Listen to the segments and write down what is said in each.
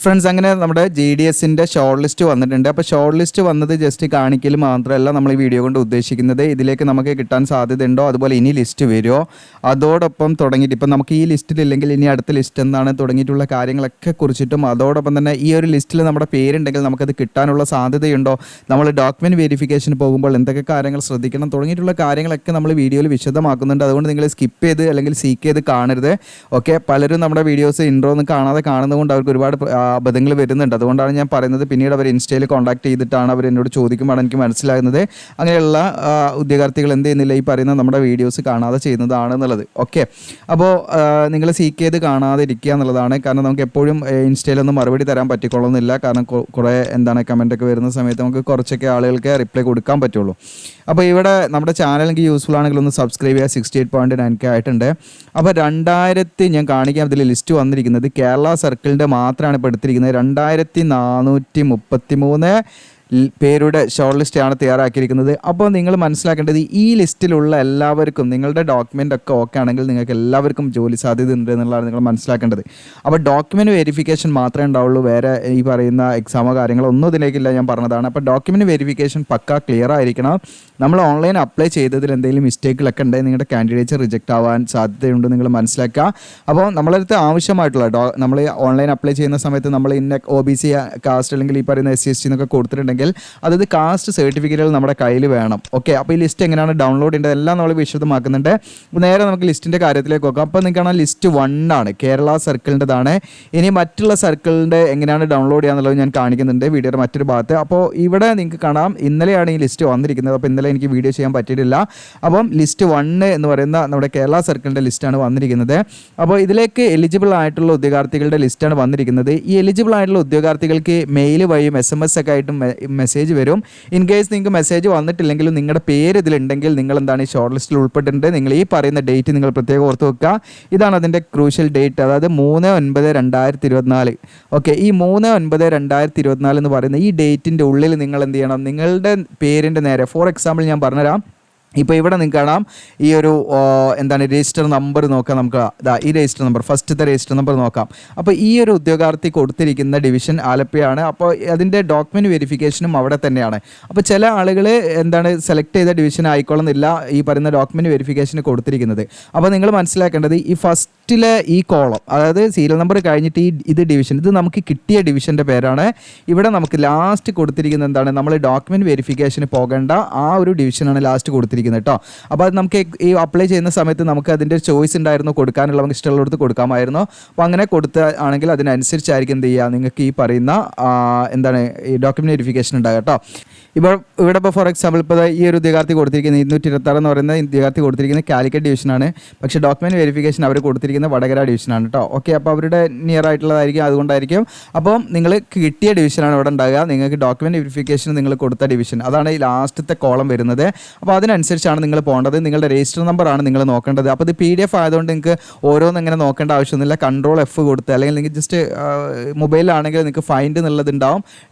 Friends, അങ്ങനെ നമ്മുടെ GDSൻ്റെ short list വന്നിട്ടുണ്ട്. അപ്പോൾ ഷോർട്ട് ലിസ്റ്റ് വന്നത് ജസ്റ്റ് കാണിക്കൽ മാത്രമല്ല നമ്മൾ ഈ വീഡിയോ കൊണ്ട് ഉദ്ദേശിക്കുന്നത്. ഇതിലേക്ക് നമുക്ക് കിട്ടാൻ സാധ്യതയുണ്ടോ, അതുപോലെ ഇനി ലിസ്റ്റ് വരുമോ, അതോടൊപ്പം തുടങ്ങിയിട്ട് ഇപ്പം നമുക്ക് ഈ ലിസ്റ്റിലില്ലെങ്കിൽ ഇനി അടുത്ത ലിസ്റ്റ് എന്താണ് തുടങ്ങിയിട്ടുള്ള കാര്യങ്ങളൊക്കെ കുറിച്ചിട്ടും, അതോടൊപ്പം തന്നെ ഈ ഒരു ലിസ്റ്റിൽ നമ്മുടെ പേരുണ്ടെങ്കിൽ നമുക്കത് കിട്ടാനുള്ള സാധ്യതയുണ്ടോ, നമ്മൾ ഡോക്യുമെൻറ്റ് വെരിഫിക്കേഷന് പോകുമ്പോൾ എന്തൊക്കെ കാര്യങ്ങൾ ശ്രദ്ധിക്കണം തുടങ്ങിയിട്ടുള്ള കാര്യങ്ങളൊക്കെ നമ്മൾ വീഡിയോയിൽ വിശദമാക്കുന്നുണ്ട്. അതുകൊണ്ട് നിങ്ങൾ സ്കിപ്പ് ചെയ്ത് അല്ലെങ്കിൽ സീക്ക് ചെയ്ത് കാണരുത്. ഓക്കെ, പലരും നമ്മുടെ വീഡിയോസ് ഇൻട്രോ ഒന്നും കാണാതെ കാണുന്നതുകൊണ്ട് അവർക്ക് ഒരുപാട് അബദ്ധങ്ങൾ വരുന്നുണ്ട്. അതുകൊണ്ടാണ് ഞാൻ പറയുന്നത്. പിന്നീട് അവർ ഇൻസ്റ്റയിൽ കോൺടാക്ട് ചെയ്തിട്ടാണ് അവർ എന്നോട് ചോദിക്കുമ്പോഴാണ് എനിക്ക് മനസ്സിലാകുന്നത് അങ്ങനെയുള്ള ഉദ്യോഗാർത്ഥികൾ എന്ത് ചെയ്യുന്നില്ല, ഈ പറയുന്ന നമ്മുടെ വീഡിയോസ് കാണാതെ ചെയ്യുന്നതാണെന്നുള്ളത്. ഓക്കെ, അപ്പോൾ നിങ്ങൾ സീക്ക് ചെയ്ത് കാണാതെ ഇരിക്കുക എന്നുള്ളതാണ്. കാരണം നമുക്ക് എപ്പോഴും ഇൻസ്റ്റയിലൊന്നും മറുപടി തരാൻ പറ്റിക്കൊള്ളുന്നില്ല. കാരണം കുറേ കമൻറ്റൊക്കെ വരുന്ന സമയത്ത് നമുക്ക് കുറച്ചൊക്കെ ആളുകൾക്ക് റിപ്ലൈ കൊടുക്കാൻ പറ്റുള്ളൂ. അപ്പോൾ ഇവിടെ നമ്മുടെ ചാനൽ എനിക്ക് യൂസ്ഫുൾ ആണെങ്കിൽ ഒന്ന് സബ്സ്ക്രൈബ് ചെയ്യുക. 68.9K ആയിട്ടുണ്ട്. അപ്പോൾ 2000 ഞാൻ കാണിക്കാം. ഇതിൽ ലിസ്റ്റ് വന്നിരിക്കുന്നത് കേരള സർക്കിളിൻ്റെ മാത്രമാണ് ഇപ്പോൾ എടുത്തിരിക്കുന്നത്. 2433 പേരുടെ ഷോർട്ട് ലിസ്റ്റാണ് തയ്യാറാക്കിയിരിക്കുന്നത്. അപ്പോൾ നിങ്ങൾ മനസ്സിലാക്കേണ്ടത് ഈ ലിസ്റ്റിലുള്ള എല്ലാവർക്കും നിങ്ങളുടെ ഡോക്യുമെൻ്റ് ഒക്കെ ഓക്കെ ആണെങ്കിൽ നിങ്ങൾക്ക് എല്ലാവർക്കും ജോലി സാധ്യത ഉണ്ട് എന്നുള്ളതാണ് നിങ്ങൾ മനസ്സിലാക്കേണ്ടത്. അപ്പോൾ ഡോക്യുമെൻറ്റ് വെരിഫിക്കേഷൻ മാത്രമേ ഉണ്ടാവുള്ളൂ, വേറെ ഈ പറയുന്ന എക്സാമോ കാര്യങ്ങളോ ഒന്നും ഇതിലേക്കില്ല. ഞാൻ പറഞ്ഞതാണ്. അപ്പോൾ ഡോക്യുമെൻറ്റ് വെരിഫിക്കേഷൻ പക്ക ക്ലിയർ ആയിരിക്കണം. നമ്മൾ ഓൺലൈൻ അപ്ലൈ ചെയ്തതിൽ എന്തെങ്കിലും മിസ്റ്റേക്കുകളൊക്കെ ഉണ്ടെങ്കിൽ നിങ്ങളുടെ കാൻഡിഡേറ്റ്സ് റിജക്റ്റ് ആവാൻ സാധ്യതയുണ്ട് നിങ്ങൾ മനസ്സിലാക്കുക. അപ്പോൾ നമ്മളടുത്ത് ആവശ്യമായിട്ടുള്ള നമ്മൾ ഓൺലൈൻ അപ്ലൈ ചെയ്യുന്ന സമയത്ത് നമ്മൾ ഇന്ന OBC കാസ്റ്റ് അല്ലെങ്കിൽ ഈ പറയുന്ന SC/ST എന്നൊക്കെ കൊടുത്തിട്ടുണ്ടെങ്കിൽ അതായത് കാസ്റ്റ് സർട്ടിഫിക്കറ്റുകൾ നമ്മുടെ കയ്യിൽ വേണം. ഓക്കെ, അപ്പോൾ ഈ ലിസ്റ്റ് എങ്ങനെയാണ് ഡൗൺലോഡ് ചെയ്യേണ്ടത് എല്ലാം നമ്മൾ വിശദമാക്കുന്നുണ്ട്. നേരെ നമുക്ക് ലിസ്റ്റിൻ്റെ കാര്യത്തിലേക്ക് നോക്കാം. അപ്പോൾ നിങ്ങൾക്ക് ലിസ്റ്റ് 1 ആണ്, കേരള സർക്കിളിൻ്റെതാണ്. ഇനി മറ്റുള്ള സർക്കിളിൻ്റെ എങ്ങനെയാണ് ഡൗൺലോഡ് ചെയ്യാന്നുള്ളത് ഞാൻ കാണിക്കുന്നുണ്ട് വീഡിയോയുടെ മറ്റൊരു ഭാഗത്ത്. അപ്പോൾ ഇവിടെ നിങ്ങൾക്ക് കാണാം ഇന്നലെയാണ് ഈ ലിസ്റ്റ് വന്നിരിക്കുന്നത്. അപ്പോൾ ഇന്നലെ എനിക്ക് വീഡിയോ ചെയ്യാൻ പറ്റിയിട്ടില്ല. അപ്പം ലിസ്റ്റ് 1 എന്ന് പറയുന്ന നമ്മുടെ കേരള സർക്കിളിൻ്റെ ലിസ്റ്റാണ് വന്നിരിക്കുന്നത്. അപ്പോൾ ഇതിലേക്ക് എലിജിബിൾ ആയിട്ടുള്ള ഉദ്യോഗാർത്ഥികളുടെ ലിസ്റ്റാണ് വന്നിരിക്കുന്നത്. ഈ എലിജിബിൾ ആയിട്ടുള്ള ഉദ്യോഗാർത്ഥികൾക്ക് മെയിൽ വഴിയും SMS ഒക്കെ ആയിട്ടും മെസ്സേജ് വരും. ഇൻ കേസ് നിങ്ങൾക്ക് മെസ്സേജ് വന്നിട്ടില്ലെങ്കിലും നിങ്ങളുടെ പേര് ഇതിലുണ്ടെങ്കിൽ നിങ്ങൾ എന്താണ് ഈ ഷോർട്ട് ലിസ്റ്റിൽ ഉൾപ്പെട്ടിട്ടുണ്ട്. നിങ്ങൾ ഈ പറയുന്ന ഡേറ്റ് നിങ്ങൾ പ്രത്യേകം ഓർത്ത് വെക്കുക. ഇതാണ് അതിൻ്റെ ക്രൂഷ്യൽ ഡേറ്റ്, അതായത് 3/9/2024. ഓക്കെ, ഈ 3/9/2024 എന്ന് പറയുന്ന ഈ ഡേറ്റിൻ്റെ ഉള്ളിൽ നിങ്ങൾ എന്ത് ചെയ്യണം, നിങ്ങളുടെ പേരിൻ്റെ നേരെ, ഫോർ എക്സാമ്പിൾ ഞാൻ പറഞ്ഞുതരാം. ഇപ്പോൾ ഇവിടെ നിങ്ങൾക്ക് കാണാം ഈ ഒരു രജിസ്റ്റർ നമ്പർ നോക്കാം. നമുക്ക് ഈ രജിസ്റ്റർ നമ്പർ, ഫസ്റ്റത്തെ രജിസ്റ്റർ നമ്പർ നോക്കാം. അപ്പോൾ ഈ ഒരു ഉദ്യോഗാർത്ഥി കൊടുത്തിരിക്കുന്ന ഡിവിഷൻ ആലപ്പുഴയാണ്. അപ്പോൾ അതിൻ്റെ ഡോക്യുമെൻറ്റ് വെരിഫിക്കേഷനും അവിടെ തന്നെയാണ്. അപ്പോൾ ചില ആളുകൾ സെലക്ട് ചെയ്ത ഡിവിഷൻ ആയിക്കൊള്ളുന്നില്ല ഈ പറയുന്ന ഡോക്യുമെൻറ്റ് വെരിഫിക്കേഷന് കൊടുത്തിരിക്കുന്നത്. അപ്പോൾ നിങ്ങൾ മനസ്സിലാക്കേണ്ടത് ഈ ഫസ്റ്റിലെ ഈ കോളം, അതായത് സീരിയൽ നമ്പർ കഴിഞ്ഞിട്ട് ഇത് ഡിവിഷൻ, ഇത് നമുക്ക് കിട്ടിയ ഡിവിഷൻ്റെ പേരാണ്. ഇവിടെ നമുക്ക് ലാസ്റ്റ് കൊടുത്തിരിക്കുന്നത് നമ്മൾ ഡോക്യുമെൻറ്റ് വെരിഫിക്കേഷന് പോകേണ്ട ആ ഒരു ഡിവിഷനാണ് ലാസ്റ്റ് കൊടുത്തിരിക്കുന്നത് കേട്ടോ. അപ്പോൾ അത് നമുക്ക് ഈ അപ്ലൈ ചെയ്യുന്ന സമയത്ത് നമുക്ക് അതിൻ്റെ ചോയ്സ് ഉണ്ടായിരുന്നു, കൊടുക്കാനുള്ള നമുക്ക് ഇഷ്ടമുള്ളടത്ത് കൊടുക്കാമായിരുന്നു. അപ്പോൾ അങ്ങനെ കൊടുത്ത ആണെങ്കിൽ അതിനനുസരിച്ചായിരിക്കും എന്ത് ചെയ്യുക, നിങ്ങൾക്ക് ഈ പറയുന്ന ഈ ഡോക്യുമെൻറ്റ് വെരിഫിക്കേഷൻ ഉണ്ടാകുക കേട്ടോ. ഇവിടെ ഇപ്പോൾ ഫോർ എക്സാമ്പിൾ ഇപ്പോൾ ഈ ഒരു ഉദ്യോഗാർത്ഥി കൊടുത്തിരിക്കുന്നത് 226 എന്ന് പറയുന്ന ഉദ്യോഗാർത്ഥി കൊടുത്തിരിക്കുന്നത് കാലിക്കറ്റ് ഡിവിഷനാണ്. പക്ഷേ ഡോക്യുമെൻറ്റ് വെരിഫിക്കേഷൻ അവർ കൊടുത്തിരിക്കുന്നത് വടകര ഡിവിഷനാണ് കേട്ടോ. ഓക്കെ, അപ്പോൾ അവരുടെ നിയർ ആയിട്ടുള്ളതായിരിക്കും, അതുകൊണ്ടായിരിക്കും. അപ്പോൾ നിങ്ങൾ കിട്ടിയ ഡിവിഷനാണ് ഇവിടെ ഉണ്ടാകുക. നിങ്ങൾക്ക് ഡോക്യുമെൻറ്റ് വെരിഫിക്കേഷൻ നിങ്ങൾ കൊടുത്ത ഡിവിഷൻ, അതാണ് ഈ ലാസ്റ്റത്തെ കോളം വരുന്നത്. അപ്പോൾ അതിനനുസരിച്ചാണ് നിങ്ങൾ പോകേണ്ടത്. നിങ്ങളുടെ രജിസ്റ്റർ നമ്പറാണ് നിങ്ങൾ നോക്കേണ്ടത്. അപ്പോൾ ഇത് PDF ആയതുകൊണ്ട് നിങ്ങൾക്ക് ഓരോന്നും ഇങ്ങനെ നോക്കേണ്ട ആവശ്യമൊന്നുമില്ല. Ctrl+F കൊടുത്ത് അല്ലെങ്കിൽ നിങ്ങൾക്ക് ജസ്റ്റ് മൊബൈലിലാണെങ്കിൽ നിങ്ങൾക്ക് ഫൈൻഡ് എന്നുള്ളത് ഉണ്ടാവും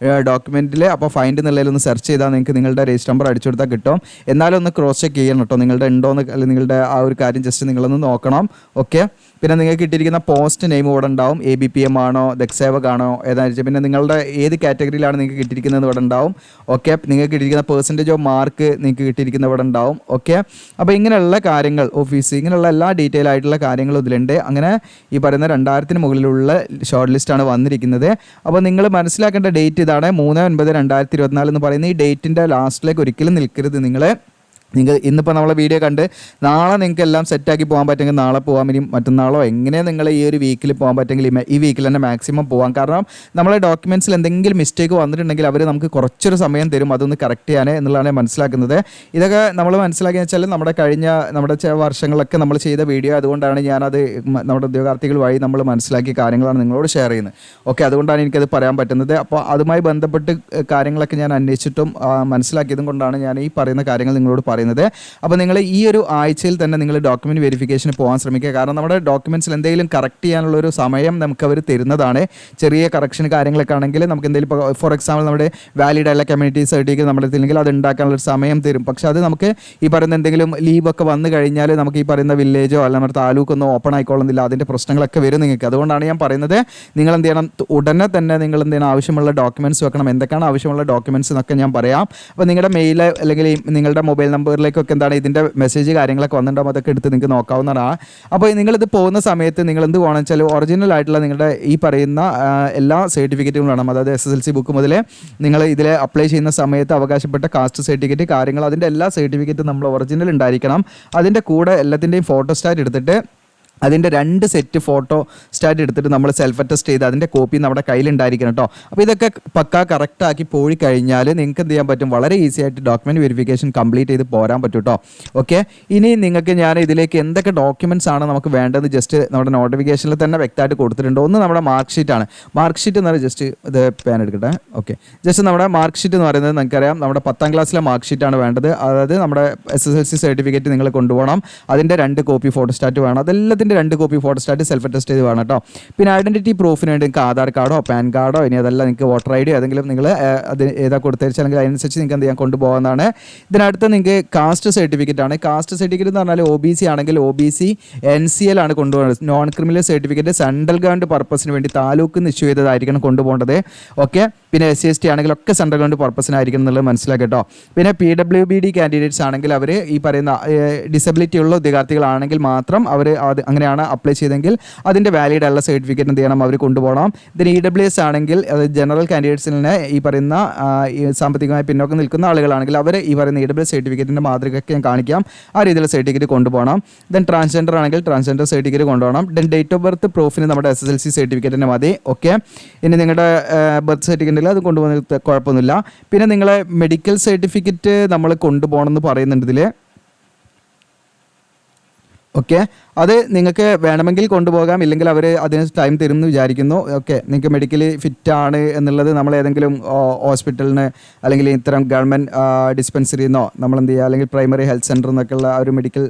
ഡോക്യുമെൻറ്റിൽ. അപ്പോൾ ഫൈൻഡ് എന്നുള്ളതിലൊന്ന് സെർച്ച് ചെയ്താൽ നിങ്ങൾക്ക് നിങ്ങളുടെ രജിസ്റ്റർ നമ്പർ അടിച്ചു കൊടുത്താൽ കിട്ടും. എന്നാലും ഒന്ന് ക്രോസ് ചെക്ക് ചെയ്യണം കേട്ടോ, നിങ്ങളുടെ ഉണ്ടോയെന്ന്, അല്ലെങ്കിൽ നിങ്ങളുടെ ആ ഒരു കാര്യം ജസ്റ്റ് നിങ്ങളൊന്ന് നോക്കണം. ഓക്കെ, പിന്നെ നിങ്ങൾക്ക് കിട്ടിയിരിക്കുന്ന പോസ്റ്റ് നെയിം ഇവിടെ ഉണ്ടാവും. ABPM ആണോ, ദക്സേവകാണോ, ഏതാണെന്ന് വെച്ചാൽ പിന്നെ നിങ്ങളുടെ ഏത് കാറ്റഗറിയിലാണ് നിങ്ങൾക്ക് കിട്ടിയിരിക്കുന്നത് ഇവിടെ ഉണ്ടാവും. ഓക്കെ, നിങ്ങൾക്ക് കിട്ടിയിരിക്കുന്ന പെർസെൻറ്റേജ് ഓഫ് മാർക്ക് നിങ്ങൾക്ക് കിട്ടിയിരിക്കുന്ന ഇവിടെ ഉണ്ടാവും. ഓക്കെ, അപ്പോൾ ഇങ്ങനെയുള്ള കാര്യങ്ങൾ, ഓഫീസ്, ഇങ്ങനെയുള്ള എല്ലാ ഡീറ്റെയിൽ ആയിട്ടുള്ള കാര്യങ്ങളും ഇതിലുണ്ട്. അങ്ങനെ ഈ പറയുന്ന 2000 മുകളിലുള്ള ഷോർട്ട് ലിസ്റ്റാണ് വന്നിരിക്കുന്നത്. അപ്പോൾ നിങ്ങൾ മനസ്സിലാക്കേണ്ട ഡേറ്റ് ഇതാണ്, 3/9/2024 എന്ന് പറയുന്ന ഈ ഡേറ്റിൻ്റെ ലാസ്റ്റിലേക്ക് ഒരിക്കലും നിൽക്കരുത്. നിങ്ങൾ ഇന്നിപ്പോൾ നമ്മളെ വീഡിയോ കണ്ട് നാളെ നിങ്ങൾക്ക് എല്ലാം സെറ്റാക്കി പോകാൻ പറ്റുമെങ്കിൽ നാളെ പോകാൻ, ഇനി മറ്റന്നാളോ എങ്ങനെ നിങ്ങൾ ഈ ഒരു വീക്കിൽ പോകാൻ പറ്റുമെങ്കിൽ ഈ വീക്കിൽ തന്നെ മാക്സിമം പോകാം. കാരണം നമ്മളെ ഡോക്യുമെൻറ്റ്സിൽ എന്തെങ്കിലും മിസ്റ്റേക്ക് വന്നിട്ടുണ്ടെങ്കിൽ അവർ നമുക്ക് കുറച്ചൊരു സമയം തരും അതൊന്ന് കറക്റ്റ് ചെയ്യാൻ എന്നുള്ളതാണ് മനസ്സിലാക്കുന്നത്. ഇതൊക്കെ നമ്മൾ മനസ്സിലാക്കിയെന്ന് വെച്ചാൽ നമ്മുടെ വർഷങ്ങളൊക്കെ നമ്മൾ ചെയ്ത വീഡിയോ, അതുകൊണ്ടാണ് ഞാനത് നമ്മുടെ ഉദ്യോഗാർത്ഥികൾ വഴി നമ്മൾ മനസ്സിലാക്കിയ കാര്യങ്ങളാണ് നിങ്ങളോട് ഷെയർ ചെയ്യുന്നത്. ഓക്കെ, അതുകൊണ്ടാണ് എനിക്കത് പറയാൻ പറ്റുന്നത്. അപ്പോൾ അതുമായി ബന്ധപ്പെട്ട് കാര്യങ്ങളൊക്കെ ഞാൻ അന്വേഷിച്ചിട്ടും മനസ്സിലാക്കിയതും കൊണ്ടാണ് ഞാൻ ഈ പറയുന്ന കാര്യങ്ങൾ നിങ്ങളോട് പറയുന്നത്. പറയുന്നത്. അപ്പോൾ നിങ്ങൾ ഈ ഒരു ആഴ്ചയിൽ തന്നെ നിങ്ങൾ ഡോക്യുമെൻറ്റ് വെരിഫിക്കേഷന് പോകാൻ ശ്രമിക്കുക. കാരണം നമ്മുടെ ഡോക്യുമെൻറ്റ്സിൽ എന്തെങ്കിലും കറക്റ്റ് ചെയ്യാനുള്ളൊരു സമയം നമുക്ക് അവർ തരുന്നതാണ്. ചെറിയ കറക്ഷൻ കാര്യങ്ങളൊക്കെ ആണെങ്കിൽ നമുക്ക് എന്തെങ്കിലും ഇപ്പോൾ ഫോർ എക്സാമ്പിൾ നമ്മുടെ വാലിഡ് ആയിട്ടുള്ള കമ്മ്യൂണിറ്റി സർട്ടിഫിക്കറ്റ് നമ്മുടെ അടുത്തില്ലെങ്കിൽ അത് ഉണ്ടാക്കാനുള്ളൊരു സമയം തരും. പക്ഷേ അത് നമുക്ക് ഈ പറയുന്ന എന്തെങ്കിലും ലീവൊക്കെ വന്നു കഴിഞ്ഞാൽ നമുക്ക് ഈ പറയുന്ന വില്ലേജോ അല്ല നമ്മുടെ താലൂക്കൊന്നും ഓപ്പൺ ആയിക്കൊള്ളുന്നില്ല. അതിൻ്റെ പ്രശ്നങ്ങളൊക്കെ വരും നിങ്ങൾക്ക്. അതുകൊണ്ടാണ് ഞാൻ പറയുന്നത് നിങ്ങൾ എന്ത് ചെയ്യണം, ഉടനെ തന്നെ നിങ്ങൾ എന്ത് ചെയ്യണം, ആവശ്യമുള്ള ഡോക്യുമെൻറ്റ്സ് വെക്കണം. എന്തൊക്കെയാണ് ആവശ്യമുള്ള ഡോക്യുമെൻറ്റ്സ് എന്നൊക്കെ ഞാൻ പറയാം. അപ്പോൾ നിങ്ങളുടെ മെയിൽ അല്ലെങ്കിൽ നിങ്ങളുടെ മൊബൈൽ നമ്പറിലേക്കൊക്കെ എന്താണ് ഇതിൻ്റെ മെസ്സേജ് കാര്യങ്ങളൊക്കെ വന്നിട്ടുണ്ടാകും. അതൊക്കെ എടുത്ത് നിങ്ങൾക്ക് നോക്കാവുന്നതാണ്. അപ്പോൾ നിങ്ങളിത് പോകുന്ന സമയത്ത് നിങ്ങൾ എന്ത് വേണമെന്ന് വെച്ചാൽ ഒറിജിനൽ ആയിട്ടുള്ള നിങ്ങളുടെ ഈ പറയുന്ന എല്ലാ സർട്ടിഫിക്കറ്റുകളും വേണം. അതായത് SSLC ബുക്ക് മുതൽ നിങ്ങൾ ഇതിൽ അപ്ലൈ ചെയ്യുന്ന സമയത്ത് അവകാശപ്പെട്ട കാസ്റ്റ് സർട്ടിഫിക്കറ്റ് കാര്യങ്ങൾ അതിൻ്റെ എല്ലാ സർട്ടിഫിക്കറ്റും നമ്മൾ ഒറിജിനൽ ഉണ്ടായിരിക്കണം. അതിൻ്റെ കൂടെ എല്ലാത്തിൻ്റെയും ഫോട്ടോസ്റ്റാറ്റ് എടുത്തിട്ട് അതിൻ്റെ 2 സെറ്റ് ഫോട്ടോ സ്റ്റാറ്റ് എടുത്തിട്ട് നമ്മൾ സെൽഫ് അറ്റസ്റ്റ് ചെയ്ത് അതിൻ്റെ കോപ്പി നമ്മുടെ കയ്യിലുണ്ടായിരിക്കണം കേട്ടോ. അപ്പോൾ ഇതൊക്കെ പക്കാ കറക്റ്റാക്കി പോയി കഴിഞ്ഞാൽ നിങ്ങൾക്ക് എന്ത് ചെയ്യാൻ പറ്റും, വളരെ ഈസി ആയിട്ട് ഡോക്യുമെൻറ്റ് വെരിഫിക്കേഷൻ കംപ്ലീറ്റ് ചെയ്ത് പോരാൻ പറ്റും കേട്ടോ. ഓക്കെ, ഇനി നിങ്ങൾക്ക് ഞാൻ ഇതിലേക്ക് എന്തൊക്കെ ഡോക്യുമെൻറ്റ്സ് ആണ് നമുക്ക് വേണ്ടത് ജസ്റ്റ് നമ്മുടെ നോട്ടിഫിക്കേഷനിൽ തന്നെ വ്യക്തമായിട്ട് കൊടുത്തിട്ടുണ്ട്. ഒന്ന് നമ്മുടെ മാർക്ക് ഷീറ്റാണ്. മാർക്ക് ഷീറ്റ് എന്ന് പറയുന്നത് ജസ്റ്റ് ഇത് പാൻ എടുക്കട്ടെ. ഓക്കെ, ജസ്റ്റ് നമ്മുടെ മാർക്ക് ഷീറ്റ് എന്ന് പറയുന്നത് നിങ്ങൾക്കറിയാം നമ്മുടെ 10ാം ക്ലാസ്സിലെ മാർക്ക് ഷീറ്റാണ് വേണ്ടത്. അതായത് നമ്മുടെ SSLC സർട്ടിഫിക്കറ്റ് നിങ്ങൾ കൊണ്ടുപോകണം. അതിൻ്റെ 2 കോപ്പി ഫോട്ടോസ്റ്റാറ്റ് വേണം. അതെല്ലാത്തിൻ്റെ 2 കോപ്പി ഫോട്ടോസ്റ്റാറ്റ് സെൽഫ് അറ്റസ്റ്റ് ചെയ്ത് വേണം കേട്ടോ. പിന്നെ ഐഡൻറ്റിറ്റി പ്രൂഫിന് വേണ്ടി നിങ്ങൾക്ക് ആധാർ കാർഡോ പാൻ കാർഡോ ഇനി അതല്ല നിങ്ങൾക്ക് വോട്ടർ ID ഏതെങ്കിലും നിങ്ങൾ അത് ഏതാ കൊടുത്തയച്ചാൽ അല്ലെങ്കിൽ അതിനനുസരിച്ച് നിങ്ങൾക്ക് എന്ത് ചെയ്യാൻ കൊണ്ടുപോകുന്നതാണ്. ഇതിനടുത്ത് നിങ്ങൾക്ക് കാസ്റ്റ് സർട്ടിഫിക്കറ്റ് ആണ്. കാസ്റ്റ് സർട്ടിഫിക്കറ്റ് എന്ന് പറഞ്ഞാൽ OBC ആണെങ്കിൽ OBC NCL ആണ് കൊണ്ടുപോകുന്നത്. Non criminal certificate central government പർപ്പസിന് വേണ്ടി താലൂക്ക് ഇഷ്യൂ ചെയ്തതായിരിക്കണം കൊണ്ടുപോകേണ്ടത്. ഓക്കെ, പിന്നെ SC/ST ആണെങ്കിലൊക്കെ സെൻട്രൽ ഗവൺമെൻറ് പർപ്പസിനായിരിക്കണം എന്നുള്ളത് മനസ്സിലാക്കി കേട്ടോ. പിന്നെ PWBD കാൻഡിഡേറ്റ്സ് ആണെങ്കിൽ അവർ ഈ പറയുന്ന ഡിസബിലിറ്റി ഉള്ള ഉദ്യോഗാർത്ഥികളാണെങ്കിൽ മാത്രം അവർ അത് അങ്ങനെയാണ് അപ്ലൈ ചെയ്തെങ്കിൽ അതിൻ്റെ വാലിഡ് ആയുള്ള സർട്ടിഫിക്കറ്റ് എന്ത് ചെയ്യണം, അവർ കൊണ്ടുപോകണം. ഇതിന് EWS ആണെങ്കിൽ അത് ജനറൽ കാൻഡിഡേറ്റ്സിനെ ഈ പറയുന്ന സാമ്പത്തികമായി പിന്നോക്കം നിൽക്കുന്ന ആളുകളാണെങ്കിൽ അവർ ഈ പറയുന്ന EWS സർട്ടിഫിക്കറ്റിൻ്റെ മാതൃകയൊക്കെ ഞാൻ കാണിക്കാം. ആ രീതിയിലുള്ള സർട്ടിഫിക്കറ്റ് കൊണ്ടുപോകണം. ദെൻ ട്രാൻസ്ജെൻഡർ ആണെങ്കിൽ ട്രാൻസ്ജെൻഡർ സർട്ടിഫിക്കറ്റ് കൊണ്ടുപോകണം. ദെൻ ഡേറ്റ് ഓഫ് ബർത്ത് പ്രൂഫിന് നമ്മുടെ SSLC സർട്ടിഫിക്കറ്റിന് മതി. ഓക്കെ, ഇനി നിങ്ങളുടെ ബർത്ത് സർട്ടിഫിക്കറ്റ് അത് കൊണ്ടുപോകുന്ന കുഴപ്പമൊന്നുമില്ല. പിന്നെ നിങ്ങളെ മെഡിക്കൽ സർട്ടിഫിക്കറ്റ് നമ്മൾ കൊണ്ടുപോകണം എന്ന് പറയുന്നുണ്ട് ഇതിൽ. ഓക്കെ, അത് നിങ്ങൾക്ക് വേണമെങ്കിൽ കൊണ്ടുപോകാം, ഇല്ലെങ്കിൽ അവർ അതിന് ടൈം തരും എന്ന് വിചാരിക്കുന്നു. ഓക്കെ, നിങ്ങൾക്ക് മെഡിക്കലി ഫിറ്റ് ആണ് എന്നുള്ളത് നമ്മൾ ഏതെങ്കിലും ഹോസ്പിറ്റലിന് അല്ലെങ്കിൽ ഇത്തരം ഗവൺമെൻറ് ഡിസ്പെൻസറിന്നോ നമ്മൾ എന്ത് ചെയ്യുക, അല്ലെങ്കിൽ പ്രൈമറി ഹെൽത്ത് സെൻ്ററിൽ നിന്നൊക്കെയുള്ള ഒരു മെഡിക്കൽ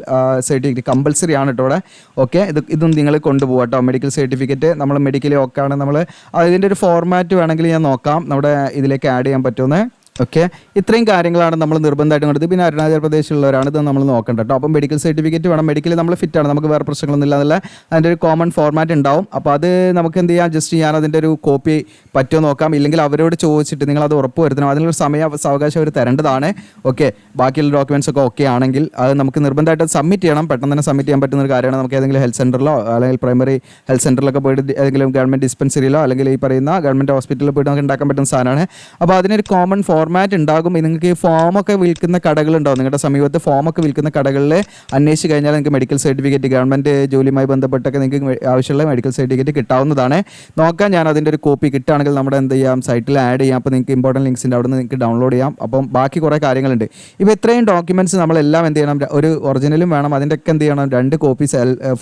സർട്ടിഫിക്കറ്റ് കമ്പൽസറി ആണ് കേട്ടോ ഇവിടെ. ഓക്കെ, ഇതും നിങ്ങൾ കൊണ്ടുപോകാം കേട്ടോ. മെഡിക്കൽ സർട്ടിഫിക്കറ്റ് നമ്മൾ മെഡിക്കലി ഒക്കെ ആണ്. നമ്മൾ അതിൻ്റെ ഒരു ഫോർമാറ്റ് വേണമെങ്കിൽ ഞാൻ നോക്കാം നമ്മുടെ ഇതിലേക്ക് ആഡ് ചെയ്യാൻ പറ്റുമെന്ന്. ഓക്കെ, ഇത്രയും കാര്യങ്ങളാണ് നമ്മൾ നിർബന്ധമായിട്ടും കൊടുത്തത്. പിന്നെ അരുണാചൽ പ്രദേശിലുള്ളവരാണ് ഇത് നമ്മൾ നോക്കേണ്ടത് കേട്ടോ. അപ്പം മെഡിക്കൽ സർട്ടിഫിക്കറ്റ് വേണം. മെഡിക്കലി നമ്മൾ ഫിറ്റാണ്, നമുക്ക് വേറെ പ്രശ്നങ്ങളൊന്നും ഇല്ല എന്നല്ല. അതിൻ്റെ ഒരു കോമൺ ഫോർമാറ്റ് ഉണ്ടാവും. അപ്പോൾ അത് നമുക്ക് എന്ത് ചെയ്യാം, ജസ്റ്റ് ഞാൻ അതിൻ്റെ ഒരു കോപ്പി പറ്റുമോ നോക്കാം. ഇല്ലെങ്കിൽ അവരോട് ചോദിച്ചിട്ട് നിങ്ങൾ അത് ഉറപ്പ് വരുത്തണം. അതിനൊരു അവകാശം അവർ തരേണ്ടതാണ്. ഓക്കെ, ബാക്കിയുള്ള ഡോക്യുമെൻറ്റ്സ് ഒക്കെ ഓക്കെ ആണെങ്കിൽ അത് നമുക്ക് നിർബന്ധമായിട്ട് സബ്മിറ്റ് ചെയ്യണം. പെട്ടെന്ന് തന്നെ സബ്മിറ്റ് ചെയ്യാൻ പറ്റുന്ന ഒരു കാര്യമാണ്. നമുക്ക് ഏതെങ്കിലും ഹെൽത്ത് സെൻ്ററിലോ അല്ലെങ്കിൽ പ്രൈമറി ഹെൽത്ത് സെൻ്ററിലൊക്കെ പോയിട്ട് ഏതെങ്കിലും ഗവൺമെൻറ് ഡിസ്പെൻസറിയിലോ അല്ലെങ്കിൽ ഈ പറയുന്ന ഗവൺമെൻറ് ഹോസ്പിറ്റലിൽ പോയിട്ട് നമുക്ക് ഉണ്ടാക്കാൻ പറ്റുന്ന സാധനമാണ്. അപ്പോൾ അതിനൊരു കോമൺ ഫോർമാറ്റ് ഉണ്ടാകും. നിങ്ങൾക്ക് ഈ ഫോമൊക്കെ വിൽക്കുന്ന കടകളുണ്ടാവും. നിങ്ങളുടെ സമീപത്ത് ഫോമൊക്കെ വിൽക്കുന്ന കടകളിൽ അന്വേഷിച്ച് കഴിഞ്ഞാൽ നിങ്ങൾക്ക് മെഡിക്കൽ സർട്ടിഫിക്കറ്റ് ഗവൺമെൻറ് ജോലിയുമായി ബന്ധപ്പെട്ടൊക്കെ നിങ്ങൾക്ക് ആവശ്യമുള്ള മെഡിക്കൽ സർട്ടിഫിക്കറ്റ് കിട്ടാവുന്നതാണ്. നോക്കാം, ഞാൻ അതിൻ്റെ ഒരു കോപ്പി കിട്ടുകയാണെങ്കിൽ നമ്മുടെ എന്ത് ചെയ്യാം, സൈറ്റിൽ ആഡ് ചെയ്യാം. അപ്പോൾ നിങ്ങൾക്ക് ഇമ്പോർട്ടൻറ്റ് ലിങ്ക്സിൻ്റെ അവിടെ നിന്ന് നിങ്ങൾക്ക് ഡൗൺലോഡ് ചെയ്യാം. അപ്പം ബാക്കി കുറേ കാര്യങ്ങളുണ്ട്. ഇപ്പോൾ ഇത്രയും ഡോക്യുമെൻറ്റ്സ് നമ്മളെല്ലാം എന്ത് ചെയ്യണം, ഒരു ഒറിജിനലും വേണം. അതിൻ്റെയൊക്കെ എന്ത് ചെയ്യണം, 2 കോപ്പി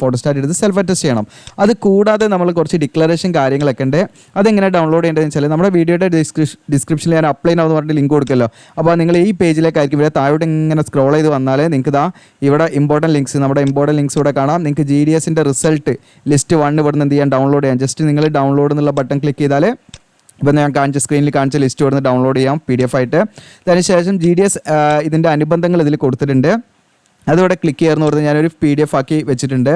ഫോട്ടോസ്റ്റാറ്റ് എടുത്ത് സെൽഫ് അറ്റസ്റ്റ് ചെയ്യണം. അത് കൂടാതെ നമ്മൾ കുറച്ച് ഡിക്ലറേഷൻ കാര്യങ്ങളൊക്കെ ഉണ്ട്. അതെങ്ങനെ ഡൗൺലോഡ് ചെയ്യേണ്ടതെന്ന് വെച്ചാൽ നമ്മുടെ വീഡിയോയുടെ ഡിസ്ക്രിപ്ഷനിൽ ഞാൻ അപ്ലൈ നൗ എന്ന് പറഞ്ഞിട്ട് ലിങ്ക് കൊടുക്കുമല്ലോ. അപ്പോൾ നിങ്ങൾ ഈ പേജിലേക്കായിരിക്കും ഇവിടെ താഴോട്ട് ഇങ്ങനെ സ്ക്രോൾ ചെയ്ത് വന്നാൽ നിങ്ങൾക്ക് ഇതാ ഇവിടെ ഇമ്പോർട്ടൻറ്റ് ലിങ്ക്സ്, നമ്മുടെ ഇമ്പോർട്ടൻറ്റ് ലിങ്ക്സ് ഇവിടെ കാണാം. നിങ്ങൾക്ക് GDSൻ്റെ റിസൾട്ട് ലിസ്റ്റ് 1 ഇവിടെ നിന്ന് എന്ത് ചെയ്യാൻ, ഡൗൺലോഡ് ചെയ്യാം. ജസ്റ്റ് നിങ്ങൾ ഡൗൺലോഡ് എന്നുള്ള ബട്ടൺ ക്ലിക്ക് ചെയ്താൽ ഇപ്പോൾ ഞാൻ സ്ക്രീനിൽ കാണിച്ച ലിസ്റ്റ് ഇവിടെ നിന്ന് ഡൗൺലോഡ് ചെയ്യാം PDF ആയിട്ട്. അതിനുശേഷം GDS ഇതിൻ്റെ അനുബന്ധങ്ങൾ ഇതിൽ കൊടുത്തിട്ടുണ്ട്. അതിവിടെ ക്ലിക്ക് ചെയ്യാമെന്ന് പറഞ്ഞാൽ ഞാനൊരു PDF ആക്കി വെച്ചിട്ടുണ്ട്.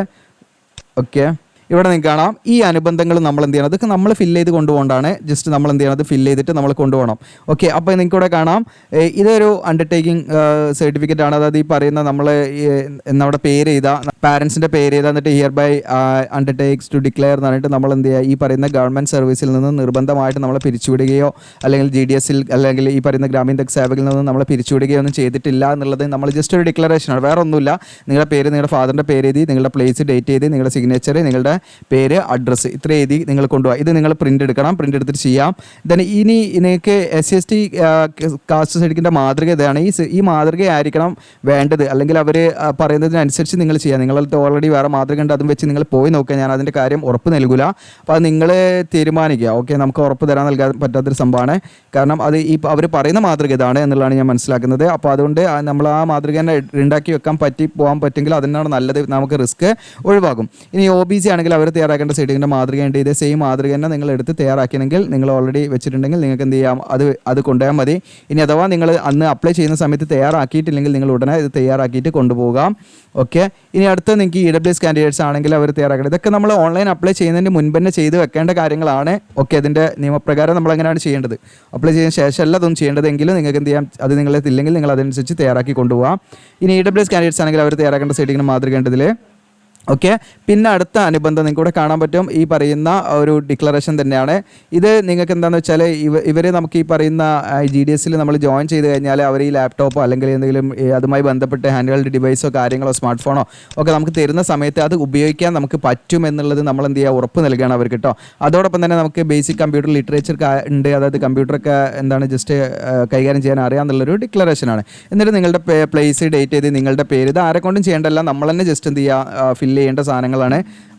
ഓക്കെ, ഇവിടെ നിങ്ങൾക്ക് കാണാം ഈ അനുബന്ധങ്ങൾ നമ്മൾ എന്ത് ചെയ്യണം, അതൊക്കെ നമ്മൾ ഫില്ല് ചെയ്ത് കൊണ്ടുപോകേണ്ടതാണ്. ജസ്റ്റ് നമ്മൾ എന്ത് ചെയ്യണം, അത് ഫില്ല് ചെയ്തിട്ട് നമ്മൾ കൊണ്ടുപോകണം. ഓക്കെ, അപ്പോൾ നിങ്ങൾക്ക് ഇവിടെ കാണാം ഇതൊരു അണ്ടർടേക്കിംഗ് സർട്ടിഫിക്കറ്റ് ആണ്. അതായത് ഈ പറയുന്ന നമ്മൾ നമ്മുടെ പേര് ചെയ്താൽ പാരൻസിൻ്റെ പേര് ചെയ്താൽ എന്നിട്ട് hereby undertakes to declare എന്ന് പറഞ്ഞിട്ട് നമ്മൾ എന്ത് ചെയ്യുക, ഈ പറയുന്ന ഗവൺമെൻറ് സർവീസിൽ നിന്ന് നിർബന്ധമായിട്ട് നമ്മൾ പിരിച്ചുവിടുകയോ അല്ലെങ്കിൽ GDSൽ അല്ലെങ്കിൽ ഈ പറയുന്ന ഗ്രാമീൺ തക് സേവകിൽ നിന്ന് നമ്മൾ പിരിച്ചുവിടുകയോ ഒന്നും ചെയ്തിട്ടില്ല എന്നുള്ളത് നമ്മൾ ജസ്റ്റ് ഒരു ഡിക്ലറേഷനാണ്, വേറെ ഒന്നുമില്ല. നിങ്ങളുടെ പേര്, നിങ്ങളുടെ ഫാദറിൻ്റെ പേര് എഴുതി, നിങ്ങളുടെ പ്ലേസ് ഡേറ്റ് ചെയ്ത്, നിങ്ങളുടെ സിഗ്നേച്ചർ, നിങ്ങളുടെ പേര്, അഡ്രസ്സ് ഇത്ര എഴുതി നിങ്ങൾ കൊണ്ടുപോകുക. ഇത് നിങ്ങൾ പ്രിൻ്റ് എടുക്കണം, പ്രിൻ്റ് എടുത്തിട്ട് ചെയ്യാം. ദെൻ ഇനി നിങ്ങൾക്ക് SC/ST കാസ്റ്റ് സർട്ടിഫിക്കറ്റിൻ്റെ മാതൃക ഇതാണ്. ഈ മാതൃകയായിരിക്കണം വേണ്ടത്, അല്ലെങ്കിൽ അവർ പറയുന്നതിനനുസരിച്ച് നിങ്ങൾ ചെയ്യുക. നിങ്ങളടുത്ത് ഓൾറെഡി വേറെ മാതൃക ഉണ്ട്, അതും വെച്ച് നിങ്ങൾ പോയി നോക്കുക. ഞാൻ അതിൻ്റെ കാര്യം ഉറപ്പ് നൽകില്ല. അപ്പോൾ അത് നിങ്ങൾ തീരുമാനിക്കുക. ഓക്കെ, നമുക്ക് ഉറപ്പ് തരാൻ നൽകാൻ പറ്റാത്തൊരു സംഭവമാണ്. കാരണം അത് അവർ പറയുന്ന മാതൃക ഇതാണ് എന്നുള്ളതാണ് ഞാൻ മനസ്സിലാക്കുന്നത്. അപ്പോൾ അതുകൊണ്ട് നമ്മൾ ആ മാതൃക തന്നെ ഉണ്ടാക്കി വെക്കാൻ പോകാൻ പറ്റുമെങ്കിൽ അതിനാണ് നല്ലത്, നമുക്ക് റിസ്ക് ഒഴിവാകും. ഇനി OBC ആണെങ്കിൽ അവർ തയ്യാറാക്കേണ്ട സർട്ടിഫിക്കറ്റിൻ്റെ മാതൃകയുണ്ട്. ഇതേ സെയിം മാതൃക തന്നെ നിങ്ങൾ എടുത്ത് തയ്യാറാക്കിയെങ്കിൽ, നിങ്ങൾ ഓൾറെഡി വെച്ചിട്ടുണ്ടെങ്കിൽ നിങ്ങൾക്ക് എന്ത് ചെയ്യാം, അത് കൊണ്ടുപോയാൽ മതി. ഇനി അഥവാ നിങ്ങൾ അന്ന് അപ്ലൈ ചെയ്യുന്ന സമയത്ത് തയ്യാറാക്കിയിട്ടില്ലെങ്കിൽ നിങ്ങൾ ഉടനെ ഇത് തയ്യാറാക്കിയിട്ട് കൊണ്ടുപോകാം. ഓക്കെ, ഇനി അടുത്ത് നിങ്ങൾക്ക് EWS കാൻഡിഡേറ്റ്സ് ആണെങ്കിൽ അവർ തയ്യാറാക്കണം. ഇതൊക്കെ നമ്മൾ ഓൺലൈൻ അപ്ലൈ ചെയ്യുന്നതിന് മുൻപ് തന്നെ ചെയ്ത് വെക്കേണ്ട കാര്യങ്ങളാണ്. ഓക്കെ, അതിൻ്റെ നിയമപ്രകാരം നമ്മൾ എങ്ങനെയാണ് ചെയ്യേണ്ടത്, അപ്ലൈ ചെയ്തതിന് ശേഷമല്ല അതൊന്നും ചെയ്യേണ്ടതെങ്കിലും നിങ്ങൾക്ക് എന്ത് ചെയ്യാം, അത് നിങ്ങളില്ലെങ്കിൽ നിങ്ങൾ അതനുസരിച്ച് തയ്യാറാക്കി കൊണ്ടുപോകാം. ഇനി EWS കാൻഡിഡേറ്റ്സ് ആണെങ്കിൽ അവർ തയ്യാറാക്കേണ്ട സർട്ടിഫിക്കറ്റ് മാതൃകേണ്ടതിൽ. ഓക്കെ, പിന്നെ അടുത്ത അനുബന്ധം നിങ്ങൾക്ക് ഇവിടെ കാണാൻ പറ്റും. ഈ പറയുന്ന ഒരു ഡിക്ലറേഷൻ തന്നെയാണ് ഇത്. നിങ്ങൾക്ക് എന്താണെന്ന് വെച്ചാൽ ഇവർ നമുക്ക് ഈ പറയുന്ന GDSൽ നമ്മൾ ജോയിൻ ചെയ്ത് കഴിഞ്ഞാൽ അവർ ഈ ലാപ്ടോപ്പോ അല്ലെങ്കിൽ എന്തെങ്കിലും അതുമായി ബന്ധപ്പെട്ട് ഹാൻഡ് ഹെൽഡ് ഡിവൈസോ കാര്യങ്ങളോ സ്മാർട്ട് ഫോണോ ഒക്കെ നമുക്ക് തരുന്ന സമയത്ത് അത് ഉപയോഗിക്കാൻ നമുക്ക് പറ്റും എന്നുള്ളത് നമ്മൾ എന്ത് ചെയ്യുക, ഉറപ്പ് നൽകുകയാണ് അവർക്ക് കേട്ടോ. അതോടൊപ്പം തന്നെ നമുക്ക് ബേസിക് കമ്പ്യൂട്ടർ ലിറ്ററേച്ചർ ഉണ്ട്, അതായത് കമ്പ്യൂട്ടറൊക്കെ എന്താണ് ജസ്റ്റ് കൈകാര്യം ചെയ്യാൻ അറിയാമെന്നുള്ളൊരു ഡിക്ലറേഷനാണ്. എന്നിട്ട് നിങ്ങളുടെ പ്ലേസ് ഡേറ്റ് ചെയ്ത് നിങ്ങളുടെ പേര്, ഇത് ആരെ കൊണ്ടും ചെയ്യേണ്ടല്ല, നമ്മൾ തന്നെ ജസ്റ്റ് എന്ത് ചെയ്യുക, ഫില്ല് ചെയ്യേണ്ട സാധനങ്ങളാണ്.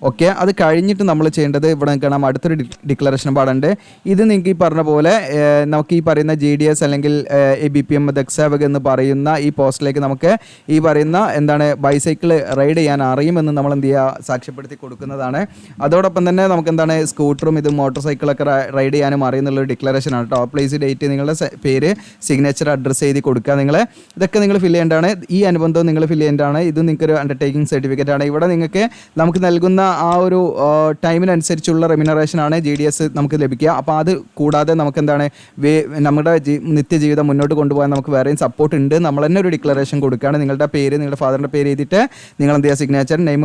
ഓക്കെ, അത് കഴിഞ്ഞിട്ട് നമ്മൾ ചെയ്യേണ്ടത് ഇവിടെ കാണാം അടുത്തൊരു ഡിക്ലറേഷൻ പാടുണ്ട്. ഇത് നിങ്ങൾക്ക് ഈ പറഞ്ഞ പോലെ നമുക്ക് ഈ പറയുന്ന GDS അല്ലെങ്കിൽ ABPM ദക്സാവക് എന്ന് പറയുന്ന ഈ പോസ്റ്റിലേക്ക് നമുക്ക് ഈ പറയുന്ന എന്താണ് ബൈസൈക്കിൾ റൈഡ് ചെയ്യാൻ അറിയുമെന്ന് നമ്മൾ എന്ത് ചെയ്യുക, സാക്ഷ്യപ്പെടുത്തി കൊടുക്കുന്നതാണ്. അതോടൊപ്പം തന്നെ നമുക്ക് എന്താണ് സ്കൂട്ടറും ഇത് മോട്ടോർ സൈക്കിളൊക്കെ റൈഡ് ചെയ്യാനും അറിയുന്നുള്ളൊരു ഡിക്ലറേഷനാണ് കേട്ടോ. പ്ലേസ് ഡേറ്റ്, നിങ്ങളുടെ പേര്, സിഗ്നേച്ചർ, അഡ്രസ്സ് എഴുതി കൊടുക്കുക. ഇതൊക്കെ നിങ്ങൾ ഫില്ല് ചെയ്യേണ്ടതാണ്. ഈ അനുബന്ധം നിങ്ങൾ ഫില്ല് ചെയ്യേണ്ടതാണ്. ഇത് നിങ്ങൾക്കൊരു അണ്ടർടേക്കിംഗ് സർട്ടിഫിക്കറ്റ് ആണ്. ഇവിടെ നിങ്ങൾക്ക് നമുക്ക് നൽകുന്ന ആ ഒരു ടൈമിനനുസരിച്ചുള്ള റെമ്യൂണറേഷനാണ് GDS നമുക്ക് ലഭിക്കുക. അപ്പോൾ അത് കൂടാതെ നമുക്ക് എന്താണ് നമ്മുടെ നിത്യജീവിതം മുന്നോട്ട് കൊണ്ടുപോകാൻ നമുക്ക് വേറെയും സപ്പോർട്ട് ഉണ്ട്. നമ്മൾ തന്നെ ഒരു ഡിക്ലറേഷൻ കൊടുക്കുകയാണ്. നിങ്ങളുടെ പേര്, നിങ്ങളുടെ ഫാദറിൻ്റെ പേര് എഴുതിയിട്ട് നിങ്ങൾ എന്ത് ചെയ്യുക, സിഗ്നേച്ചർ, നെയിം,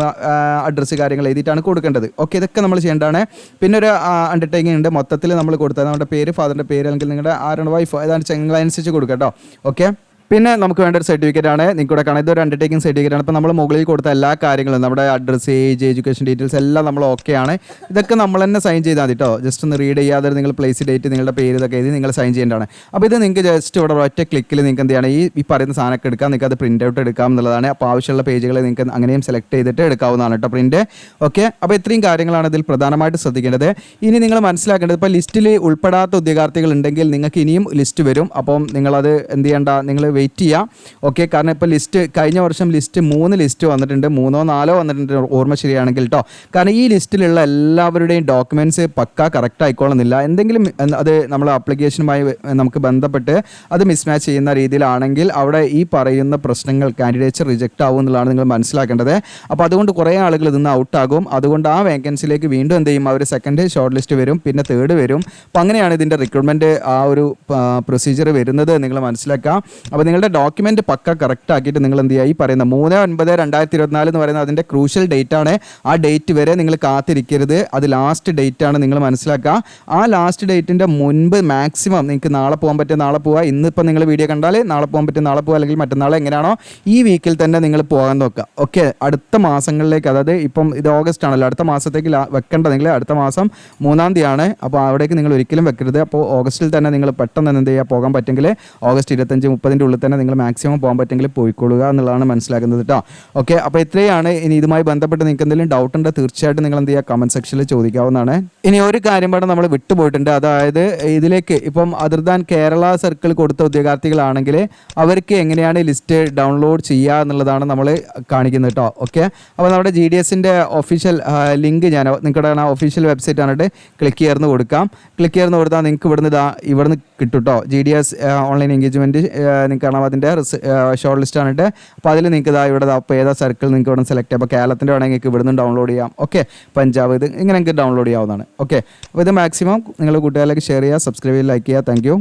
അഡ്രസ്സ് കാര്യങ്ങൾ എഴുതിയിട്ടാണ് കൊടുക്കേണ്ടത്. ഓക്കെ, ഇതൊക്കെ നമ്മൾ ചെയ്യേണ്ടതാണ്. പിന്നെ ഒരു അണ്ടർടേക്കിംഗ് ഉണ്ട്. മൊത്തത്തിൽ നമ്മൾ കൊടുത്താൽ നമ്മുടെ പേര്, ഫാദറിൻ്റെ പേര് അല്ലെങ്കിൽ നിങ്ങളുടെ ആരാണ് വൈഫ്, ഏതാണ് നിങ്ങളനുസരിച്ച് കൊടുക്കുക കേട്ടോ. ഓക്കെ, പിന്നെ നമുക്ക് വേണ്ട ഒരു സർട്ടിഫിക്കറ്റ് ആണ് നിങ്ങൾക്കൂടെ കാണാം. ഇതൊരു അണ്ടർടേക്കിംഗ് സർട്ടിഫിക്കറ്റ് ആണ്. ഇപ്പോൾ നമ്മൾ മുകളിൽ കൊടുത്ത എല്ലാ കാര്യങ്ങളും, നമ്മുടെ അഡ്രസ്സ്, ഏജ്, എഡ്യൂക്കേഷൻ ഡീറ്റെയിൽസ് എല്ലാം നമ്മൾ ഓക്കെയാണ്. ഇതൊക്കെ നമ്മൾ തന്നെ സൈൻ ചെയ്താൽ മതി കേട്ടോ. ജസ്റ്റ് ഒന്ന് റീഡ് ചെയ്യാതെ നിങ്ങൾ പ്ലേസ് ഡേറ്റ്, നിങ്ങളുടെ പേര് ഇതൊക്കെ എഴുതി നിങ്ങൾ സൈൻ ചെയ്യേണ്ടതാണ്. അപ്പോൾ ഇത് നിങ്ങൾക്ക് ജസ്റ്റ് ഇവിടെ ഒറ്റ ക്ലിക്കിൽ നിങ്ങൾക്ക് എന്ത് ചെയ്യണം, ഈ പറയുന്ന സാധനമൊക്കെ എടുക്കാം, നിങ്ങൾക്ക് അത് പ്രിൻ്റ് ഔട്ട് എടുക്കാം എന്നുള്ളതാണ്. അപ്പോൾ ആവശ്യമുള്ള പേജുകൾ നിങ്ങൾക്ക് അങ്ങനെയും സെലക്ട് ചെയ്തിട്ട് എടുക്കാവുന്നതാണ് കേട്ടോ പ്രിൻറ്റ്. ഓക്കെ, അപ്പോൾ ഇത്രയും കാര്യങ്ങളാണ് ഇതിൽ പ്രധാനമായിട്ട് ശ്രദ്ധിക്കേണ്ടത്. ഇനി നിങ്ങൾ മനസ്സിലാക്കേണ്ടത്, ഇപ്പോൾ ലിസ്റ്റിൽ ഉൾപ്പെടാത്ത ഉദ്യോഗാർത്ഥികൾ ഉണ്ടെങ്കിൽ നിങ്ങൾക്ക് ഇനിയും ലിസ്റ്റ് വരും. അപ്പം നിങ്ങളത് എന്ത് ചെയ്യേണ്ട, നിങ്ങൾ വെയിറ്റ് ചെയ്യുക. ഓക്കെ, കാരണം ഇപ്പോൾ കഴിഞ്ഞ വർഷം 3 ലിസ്റ്റ് വന്നിട്ടുണ്ട്, 3 or 4 വന്നിട്ടുണ്ട് ഓർമ്മ ശരിയാണെങ്കിൽ കേട്ടോ. കാരണം ഈ ലിസ്റ്റിലുള്ള എല്ലാവരുടെയും ഡോക്യുമെൻറ്റ്സ് പക്ക കറക്റ്റ് ആയിക്കോളുന്നില്ല. എന്തെങ്കിലും അത് നമ്മൾ ആപ്ലിക്കേഷനുമായി നമുക്ക് ബന്ധപ്പെട്ട് അത് മിസ്മാച്ച് ചെയ്യുന്ന രീതിയിലാണെങ്കിൽ അവിടെ ഈ പറയുന്ന പ്രശ്നങ്ങൾ കാൻഡിഡേറ്റ്സ് റിജക്റ്റ് ആവും എന്നുള്ളതാണ് നിങ്ങൾ മനസ്സിലാക്കേണ്ടത്. അപ്പോൾ അതുകൊണ്ട് കുറേ ആളുകൾ ഇതിന്ന് ഔട്ടാകും. അതുകൊണ്ട് ആ വേക്കൻസിയിലേക്ക് വീണ്ടും എന്ത് ചെയ്യും, അവർ സെക്കൻഡ് ഷോർട്ട് ലിസ്റ്റ് വരും, പിന്നെ തേർഡ് വരും. അപ്പോൾ അങ്ങനെയാണ് ഇതിൻ്റെ റിക്രൂട്ട്മെൻറ്റ് ആ ഒരു പ്രൊസീജിയർ വരുന്നത് നിങ്ങൾ മനസ്സിലാക്കാം. അപ്പോൾ നിങ്ങളുടെ ഡോക്യുമെൻറ്റ് പക്ക കറക്റ്റ് ആക്കിയിട്ട് നിങ്ങൾ എന്ത് ചെയ്യുക, ഈ പറയുന്ന 3/9/2024 എന്ന് പറയുന്നത് അതിൻ്റെ ക്രൂഷ്യൽ ഡേറ്റ് ആണ്. ആ ഡേറ്റ് വരെ നിങ്ങൾ കാത്തിരിക്കരുത്, അത് ലാസ്റ്റ് ഡേറ്റ് ആണ് നിങ്ങൾ മനസ്സിലാക്കുക. ആ ലാസ്റ്റ് ഡേറ്റിൻ്റെ മുൻപ് മാക്സിമം നിങ്ങൾക്ക് നാളെ പോകാൻ പറ്റിയ നാളെ പോവുക. ഇന്നിപ്പോൾ നിങ്ങൾ വീഡിയോ കണ്ടാൽ നാളെ പോകാൻ പറ്റിയ നാളെ പോവുക, അല്ലെങ്കിൽ മറ്റന്നാൾ എങ്ങനെയാണോ ഈ വീക്കിൽ തന്നെ നിങ്ങൾ പോകാൻ നോക്കുക. ഓക്കെ, അടുത്ത മാസങ്ങളിലേക്ക്, അതായത് ഇപ്പം ഇത് ഓഗസ്റ്റ് ആണല്ലോ, അടുത്ത മാസത്തേക്ക് വെക്കേണ്ട നിങ്ങൾ അടുത്ത മാസം 3-ാം തീയതിയാണ്. അപ്പോൾ അവിടേക്ക് നിങ്ങൾ ഒരിക്കലും വെക്കരുത്. അപ്പോൾ ഓഗസ്റ്റിൽ തന്നെ നിങ്ങൾ പെട്ടെന്ന് തന്നെ എന്ത് ചെയ്യുക, പോകാൻ പറ്റുമെങ്കിൽ ഓഗസ്റ്റ് 25-30 ഉള്ളിൽ തന്നെ നിങ്ങൾ മാക്സിമം പോകാൻ പറ്റുമെങ്കിൽ പോയിക്കൊള്ളുക എന്നുള്ളതാണ് മനസ്സിലാക്കുന്നത് കേട്ടോ. ഓക്കെ, അപ്പോൾ ഇത്രയാണ്. ഇനി ഇതുമായി ബന്ധപ്പെട്ട് നിങ്ങൾക്ക് എന്തെങ്കിലും ഡൗട്ട് ഉണ്ടെങ്കിൽ തീർച്ചയായിട്ടും നിങ്ങൾ എന്ത് ചെയ്യുക, കമൻറ്റ് സെക്ഷനിൽ ചോദിക്കാവുന്നതാണ്. ഇനി ഒരു കാര്യം പാടെ നമ്മൾ വിട്ടുപോയിട്ടുണ്ട്. അതായത് ഇതിലേക്ക് ഇപ്പം അതർ ദാൻ കേരള സർക്കിൾ കൊടുത്ത ഉദ്യോഗാർത്ഥികളാണെങ്കിൽ അവർക്ക് എങ്ങനെയാണ് ലിസ്റ്റ് ഡൗൺലോഡ് ചെയ്യുക എന്നുള്ളതാണ് നമ്മൾ കാണിക്കുന്നത് കേട്ടോ. ഓക്കെ, അപ്പോൾ നമ്മുടെ GDSൻ്റെ ഒഫീഷ്യൽ ലിങ്ക് ഞാൻ നിങ്ങളുടെ ഒഫീഷ്യൽ വെബ്സൈറ്റ് ആണിട്ട് ക്ലിക്ക് ചെയ്ത് കൊടുക്കാം. ക്ലിക്ക് ചെയ്ത് കൊടുത്താൽ നിങ്ങൾക്ക് ഇവിടുന്ന് കിട്ടും കേട്ടോ. GDS ഓൺലൈൻ എൻഗേജ്മെൻറ്റ് നിങ്ങൾക്ക് കാണാം, അതിൻ്റെ ഷോർട്ട് ലിസ്റ്റ് ആണിട്ട്. അപ്പോൾ അതിൽ നിങ്ങൾക്ക് ഇവിടെ അപ്പോൾ ഏതാ സർക്കിൾ നിങ്ങൾക്ക് ഇവിടെ സെലക്ട് ചെയ്യാം. അപ്പോൾ കേരളത്തിൻ്റെ വേണമെങ്കിൽ നിങ്ങൾക്ക് ഇവിടുന്ന് ഡൗൺലോഡ് ചെയ്യാം. ഓക്കെ, പഞ്ചാബ് ഇത് ഇങ്ങനെ നിങ്ങൾക്ക് ഡൗൺലോഡ് ചെയ്യാവുന്നതാണ്. ഓക്കെ, അപ്പോൾ ഇത് മാക്സിമം നിങ്ങൾ കൂട്ടുകാരിലേക്ക് ഷെയർ ചെയ്യുക, സബ്സ്ക്രൈബ് ചെയ്യുക, ലൈക്ക് ചെയ്യുക. Thank you.